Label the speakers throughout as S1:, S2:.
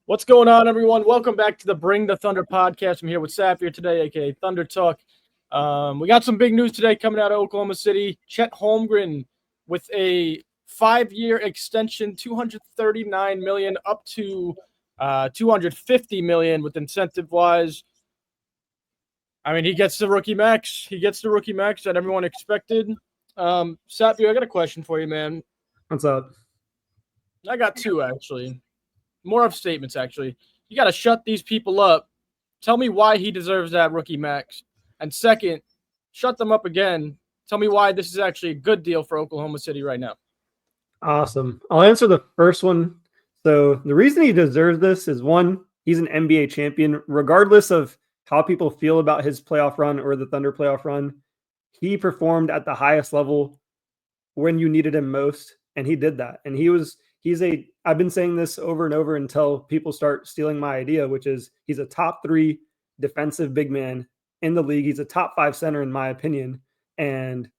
S1: What's going on, everyone? Welcome back to the Bring the Thunder podcast. I'm here with Sap here today, aka Thunder Talk. We got some big news today coming out of Oklahoma City. Chet Holmgren with a 5-year extension, $239 million up to $250 million with incentive wise. I mean, he gets the rookie max. He gets the rookie max that everyone expected. Sap, I got a question for you, man.
S2: What's up?
S1: I got two actually. More of statements, actually. You got to shut these people up. Tell me why he deserves that rookie max. And second, shut them up again. Tell me why this is actually a good deal for Oklahoma City right now.
S2: Awesome. I'll answer the first one. So the reason he deserves this is one, he's an NBA champion, regardless of how people feel about his playoff run or the Thunder playoff run. He performed at the highest level when you needed him most, and he did that. And I've been saying this over and over until people start stealing my idea, which is he's a top 3 defensive big man in the league. He's a top 5 center in my opinion. And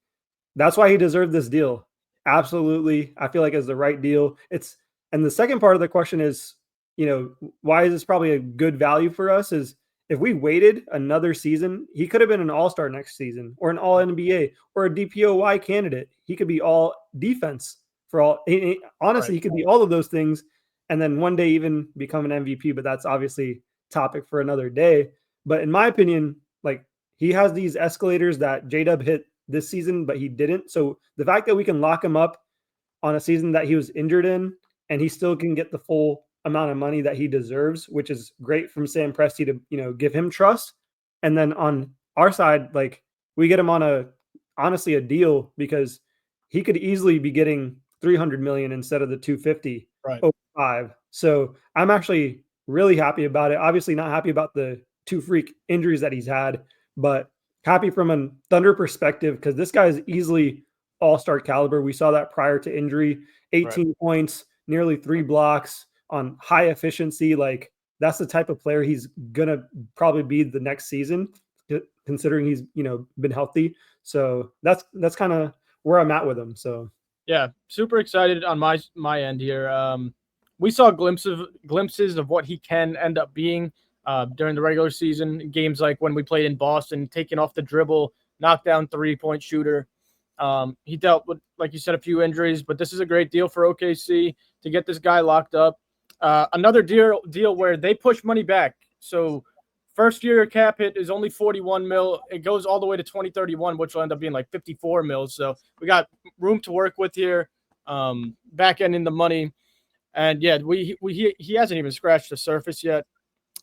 S2: that's why he deserved this deal. Absolutely. I feel like it's the right deal. And the second part of the question is, why is this probably a good value for us is if we waited another season, he could have been an all-star next season or an all NBA or a DPOY candidate. He could be all defense. Honestly, he could be all of those things and then one day even become an MVP, but that's obviously topic for another day. But in my opinion, like he has these escalators that J-Dub hit this season, but he didn't. So the fact that we can lock him up on a season that he was injured in and he still can get the full amount of money that he deserves, which is great from Sam Presti to, give him trust. And then on our side, like we get him on honestly a deal because he could easily be getting $300 million instead of the $250 over 5. So I'm actually really happy about it. Obviously not happy about the 2 freak injuries that he's had, but happy from a Thunder perspective because this guy is easily all-star caliber. We saw that prior to injury, 18 points, nearly 3 blocks on high efficiency. Like that's the type of player he's going to probably be the next season, considering he's, been healthy. So that's kind of where I'm at with him. So
S1: yeah, super excited on my end here. We saw glimpses of what he can end up being during the regular season. Games like when we played in Boston, taking off the dribble, knockdown 3-point shooter. He dealt with, like you said, a few injuries, but this is a great deal for OKC to get this guy locked up. Another deal where they push money back. So first year cap hit is only 41 mil. It goes all the way to 2031, which will end up being like 54 mil. So we got room to work with here. Back end in the money. And yeah, he hasn't even scratched the surface yet.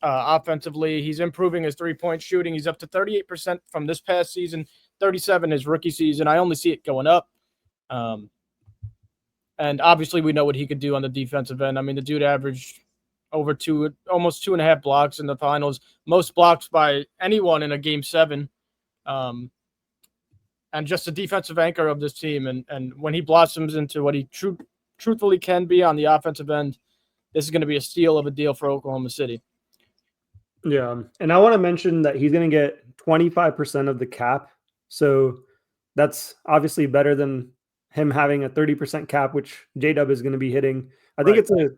S1: Offensively, he's improving his 3-point shooting. He's up to 38% from this past season, 37 his rookie season. I only see it going up. And obviously we know what he could do on the defensive end. I mean, the dude averaged over almost 2.5 blocks in the finals, most blocks by anyone in a game 7. And just a defensive anchor of this team. And when he blossoms into what he truthfully can be on the offensive end, this is going to be a steal of a deal for Oklahoma City.
S2: Yeah. And I want to mention that he's going to get 25% of the cap. So that's obviously better than him having a 30% cap, which J-Dub is going to be hitting. I think it's a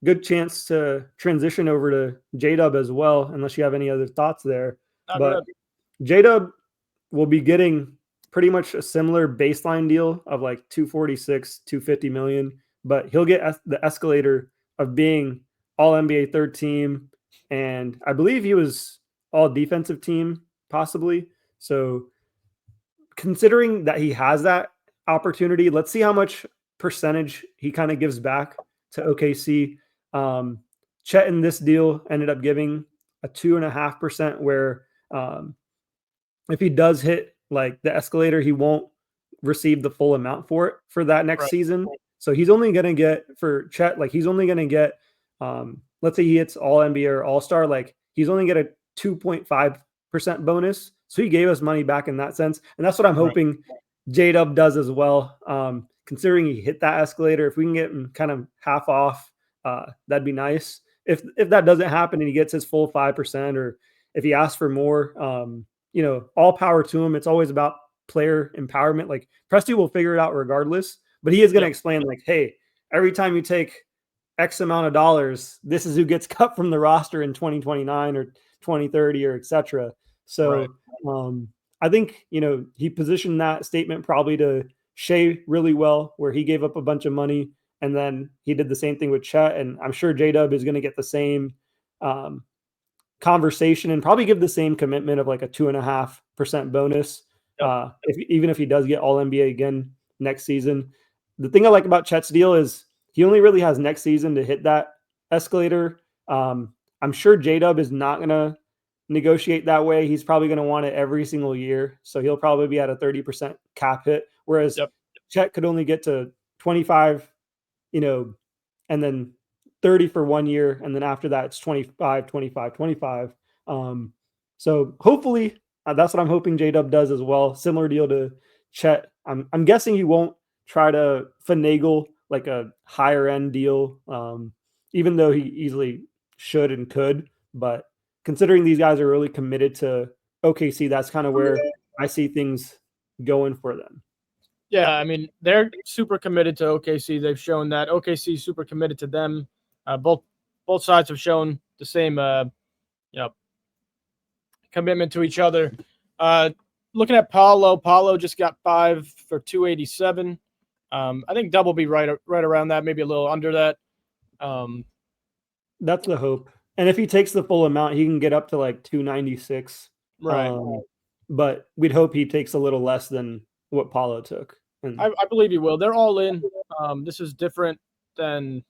S2: good chance to transition over to J-Dub as well, unless you have any other thoughts there. But J-Dub will be getting pretty much a similar baseline deal of like 246, 250 million, but he'll get the escalator of being all NBA third team. And I believe he was all defensive team possibly. So considering that he has that opportunity, let's see how much percentage he kind of gives back to OKC. Chet in this deal ended up giving a 2.5%, where if he does hit like the escalator, he won't receive the full amount for it for that next season. So he's only going to get, for Chet, like he's only going to get, let's say he hits all NBA or all-star, like he's only get a 2.5% bonus. So he gave us money back in that sense. And that's what I'm hoping J-Dub does as well. Considering he hit that escalator, if we can get him kind of half off, that'd be nice. If that doesn't happen and he gets his full 5%, or if he asks for more, all power to him. It's always about player empowerment. Like Presti will figure it out regardless, but he is going to explain like, hey, every time you take X amount of dollars, this is who gets cut from the roster in 2029 or 2030 or etc.
S1: Right.
S2: So I think, he positioned that statement probably to Shea really well, where he gave up a bunch of money, and then he did the same thing with Chet. And I'm sure J-Dub is going to get the same conversation and probably give the same commitment of like a 2.5% bonus.
S1: Yep.
S2: Even if he does get all NBA again next season. The thing I like about Chet's deal is he only really has next season to hit that escalator. I'm sure J-Dub is not going to negotiate that way. He's probably going to want it every single year. So he'll probably be at a 30% cap hit. Whereas
S1: Yep.
S2: Chet could only get to 25, and then 30 for 1 year. And then after that, it's 25, 25, 25. So hopefully that's what I'm hoping J-Dub does as well. Similar deal to Chet. I'm guessing he won't try to finagle like a higher end deal, even though he easily should and could. But considering these guys are really committed to OKC, that's kind of where I see things going for them.
S1: Yeah, I mean, they're super committed to OKC. They've shown that OKC is super committed to them. Both sides have shown the same, commitment to each other. Looking at Paulo just got 5 for 287. I think Dub will be right around that, maybe a little under that.
S2: That's the hope. And if he takes the full amount, he can get up to like 296.
S1: Right.
S2: But we'd hope he takes a little less than what Paulo took. And
S1: I believe he will. They're all in. This is different than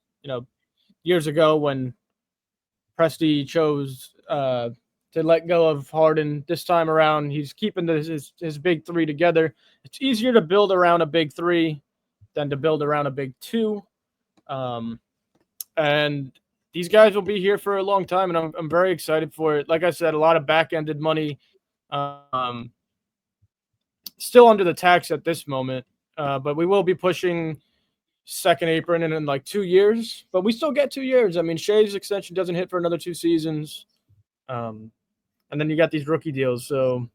S1: years ago when Presti chose to let go of Harden. This time around, he's keeping his big three together. It's easier to build around a big three than to build around a big two. And these guys will be here for a long time, and I'm very excited for it. Like I said, a lot of back-ended money. Still under the tax at this moment, but we will be pushing second apron in like 2 years, but we still get 2 years. I mean, Shea's extension doesn't hit for another 2 seasons. And then you got these rookie deals. So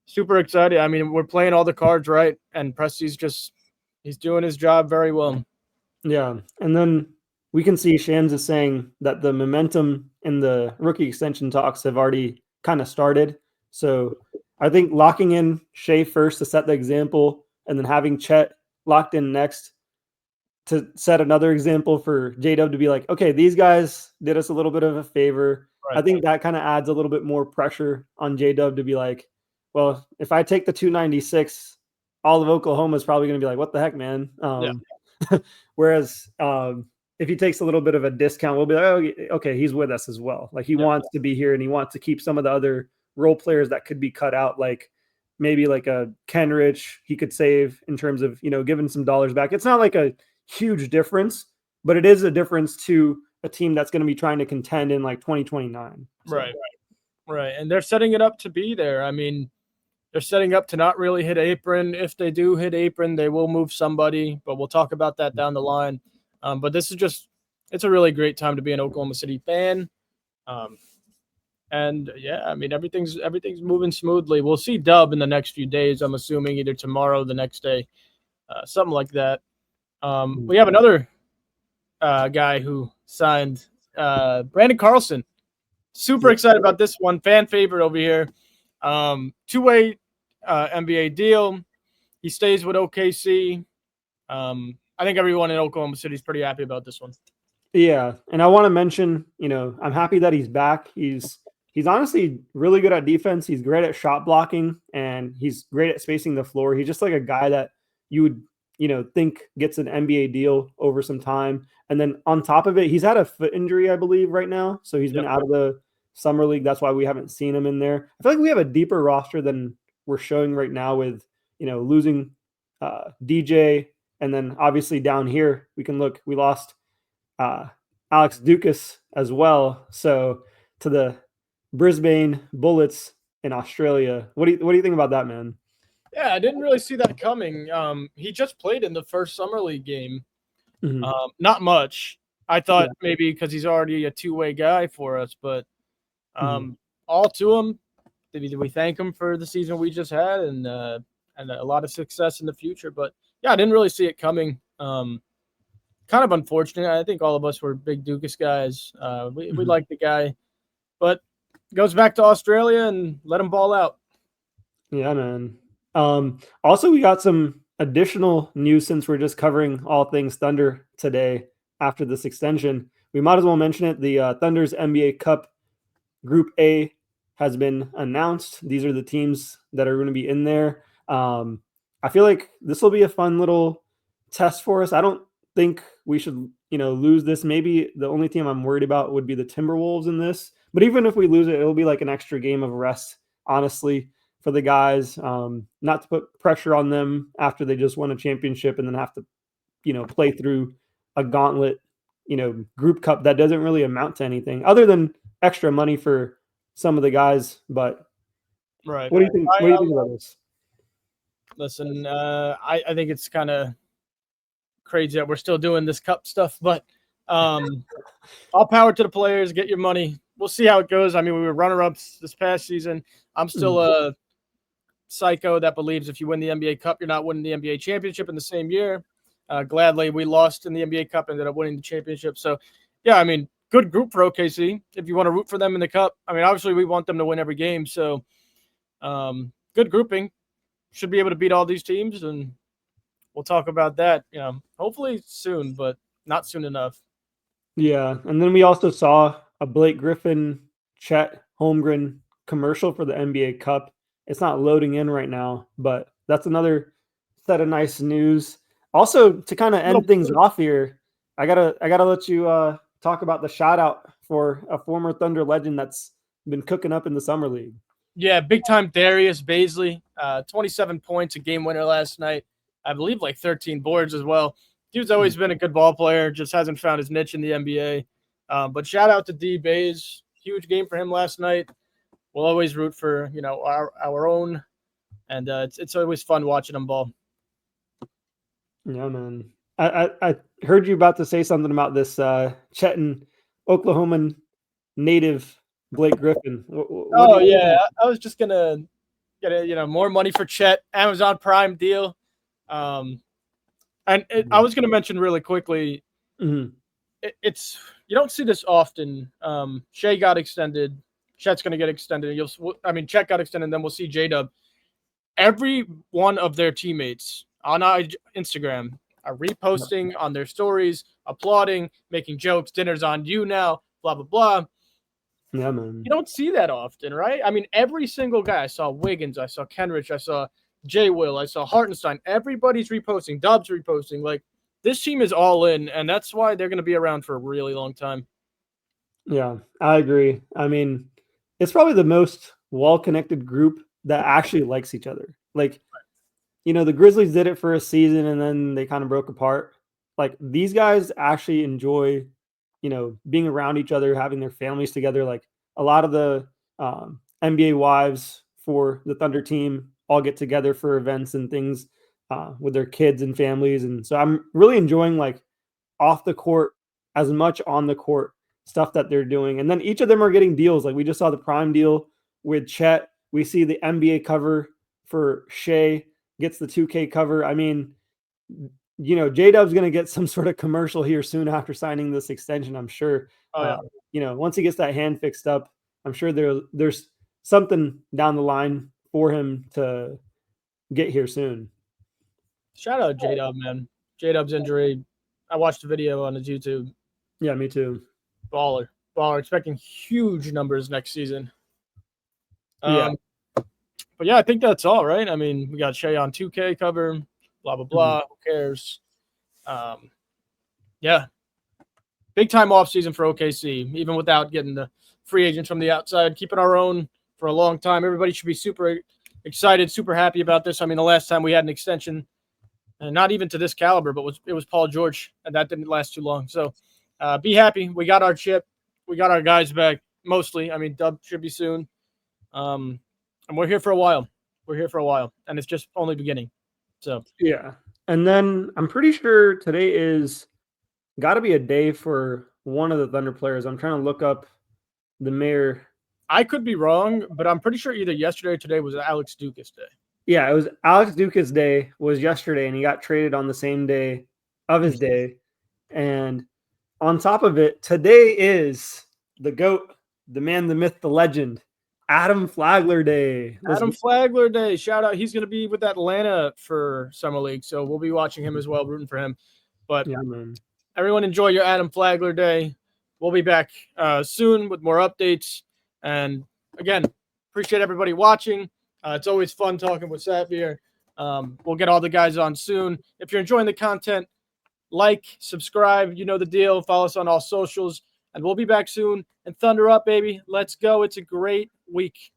S1: super excited. I mean, we're playing all the cards right, and Presti's he's doing his job very well.
S2: Yeah. And then we can see Shams is saying that the momentum in the rookie extension talks have already kind of started. So I think locking in Shea first to set the example, and then having Chet locked in next to set another example for J-Dub to be like, okay, these guys did us a little bit of a favor.
S1: Right.
S2: I think that kind of adds a little bit more pressure on J-Dub to be like, well, if I take the 296, all of Oklahoma is probably going to be like, what the heck, man? Whereas if he takes a little bit of a discount, we'll be like, oh, okay, he's with us as well. Like he wants to be here, and he wants to keep some of the other role players that could be cut out, like maybe like a Kenrich he could save in terms of, giving some dollars back. It's not like a huge difference, but it is a difference to a team that's going to be trying to contend in like 2029. So.
S1: Right. And they're setting it up to be there. I mean, they're setting up to not really hit apron. If they do hit apron, they will move somebody, but we'll talk about that down the line. But this is it's a really great time to be an Oklahoma City fan. And yeah, I mean, everything's moving smoothly. We'll see Dub in the next few days. I'm assuming either tomorrow, the next day, something like that. We have another guy who signed, Brandon Carlson. Super excited about this one. Fan favorite over here. 2-way NBA deal. He stays with OKC. I think everyone in Oklahoma City is pretty happy about this one.
S2: Yeah, and I want to mention, I'm happy that he's back. He's honestly really good at defense. He's great at shot blocking, and he's great at spacing the floor. He's just like a guy that you would, think gets an NBA deal over some time. And then on top of it, he's had a foot injury, I believe, right now. So he's been out of the summer league. That's why we haven't seen him in there. I feel like we have a deeper roster than we're showing right now with, losing DJ. And then obviously down here, we lost Alex Dukas as well. So to the Brisbane Bullets in Australia. What do you think about that, man?
S1: Yeah, I didn't really see that coming. He just played in the first summer league game.
S2: Mm-hmm.
S1: Not much. I thought maybe because he's already a 2-way guy for us, but all to him. We thank him for the season we just had and a lot of success in the future. But yeah, I didn't really see it coming. kind of unfortunate. I think all of us were big Dukas guys. We like the guy, but goes back to Australia and let him ball out.
S2: Yeah, man. Also, we got some additional news since we're just covering all things Thunder today after this extension. We might as well mention it. The Thunder's NBA Cup Group A has been announced. These are the teams that are going to be in there. I feel like this will be a fun little test for us. I don't think we should, lose this. Maybe the only team I'm worried about would be the Timberwolves in this. But even if we lose it, it'll be like an extra game of rest, honestly, for the guys. Not to put pressure on them after they just won a championship and then have to, play through a gauntlet, group cup that doesn't really amount to anything other than extra money for some of the guys. But
S1: Right.
S2: what do you think? What do you think about this?
S1: Listen, I think it's kind of crazy that we're still doing this cup stuff, but all power to the players. Get your money. We'll see how it goes. I mean, we were runner-ups this past season. I'm still a psycho that believes if you win the NBA Cup, you're not winning the NBA championship in the same year. Gladly, we lost in the NBA Cup, ended up winning the championship. So, yeah, I mean, good group for OKC. If you want to root for them in the Cup, I mean, obviously we want them to win every game. So, good grouping. Should be able to beat all these teams, and we'll talk about that, hopefully soon, but not soon enough.
S2: Yeah, and then we also saw a Blake Griffin, Chet Holmgren commercial for the NBA Cup. It's not loading in right now, but that's another set of nice news. Also, to kind of end things off here, I gotta let you talk about the shout out for a former Thunder legend that's been cooking up in the summer league.
S1: Yeah, big time Darius Baisley, 27 points, a game winner last night. I believe like 13 boards as well. He's always been a good ball player, just hasn't found his niche in the NBA. But shout out to D Bays, huge game for him last night. We'll always root for our own, and it's always fun watching him ball.
S2: Yeah, man. I heard you about to say something about this Chet and Oklahoman native Blake Griffin.
S1: Yeah, I was just gonna get more money for Chet. Amazon Prime deal. I was gonna mention really quickly. It's you don't see this often. Shea got extended. Chet's gonna get extended. Chet got extended. Then we'll see J-Dub. Every one of their teammates on Instagram are reposting on their stories, applauding, making jokes. Dinner's on you now. Blah blah blah.
S2: Yeah, man.
S1: You don't see that often, right? I mean, every single guy. I saw Wiggins. I saw Kenrich. I saw J. Will. I saw Hartenstein. Everybody's reposting. Dub's reposting. Like, this team is all in, and that's why they're going to be around for a really long time.
S2: Yeah, I agree. I mean, it's probably the most well-connected group that actually likes each other. Like, the Grizzlies did it for a season, and then they kind of broke apart. Like, these guys actually enjoy, being around each other, having their families together. Like, a lot of the NBA wives for the Thunder team all get together for events and things with their kids and families. And so I'm really enjoying like off the court as much on the court stuff that they're doing. And then each of them are getting deals. Like we just saw the Prime deal with Chet. We see the NBA cover for Shea gets the 2K cover. I mean, J-Dub's going to get some sort of commercial here soon after signing this extension, I'm sure. Once he gets that hand fixed up, I'm sure there's something down the line for him to get here soon.
S1: Shout out J-Dub, man. J-Dub's injury. I watched the video on his YouTube.
S2: Yeah, me too.
S1: Baller. Expecting huge numbers next season.
S2: Yeah.
S1: But yeah, I think that's all, right? I mean, we got Shea on 2K cover, blah, blah, blah. Who cares? Yeah. Big time off season for OKC, even without getting the free agents from the outside, keeping our own for a long time. Everybody should be super excited, super happy about this. I mean, the last time we had an extension, and not even to this caliber, but it was Paul George, and that didn't last too long. So be happy. We got our chip. We got our guys back, mostly. I mean, Dub should be soon. And we're here for a while. And it's just only beginning. So
S2: yeah. And then I'm pretty sure today is got to be a day for one of the Thunder players. I'm trying to look up the mayor.
S1: I could be wrong, but I'm pretty sure either yesterday or today was Alex Dukas Day.
S2: Yeah, it was Alex Dukas Day was yesterday, and he got traded on the same day of his day. And on top of it, today is the GOAT, the man, the myth, the legend, Adam Flagler Day.
S1: Adam Flagler Day. Shout out. He's going to be with Atlanta for Summer League, so we'll be watching him as well, rooting for him. But
S2: yeah, man.
S1: Everyone enjoy your Adam Flagler Day. We'll be back soon with more updates. And again, appreciate everybody watching. It's always fun talking with Sapir. We'll get all the guys on soon. If you're enjoying the content, like, subscribe. You know the deal. Follow us on all socials. And we'll be back soon. And Thunder up, baby. Let's go. It's a great week.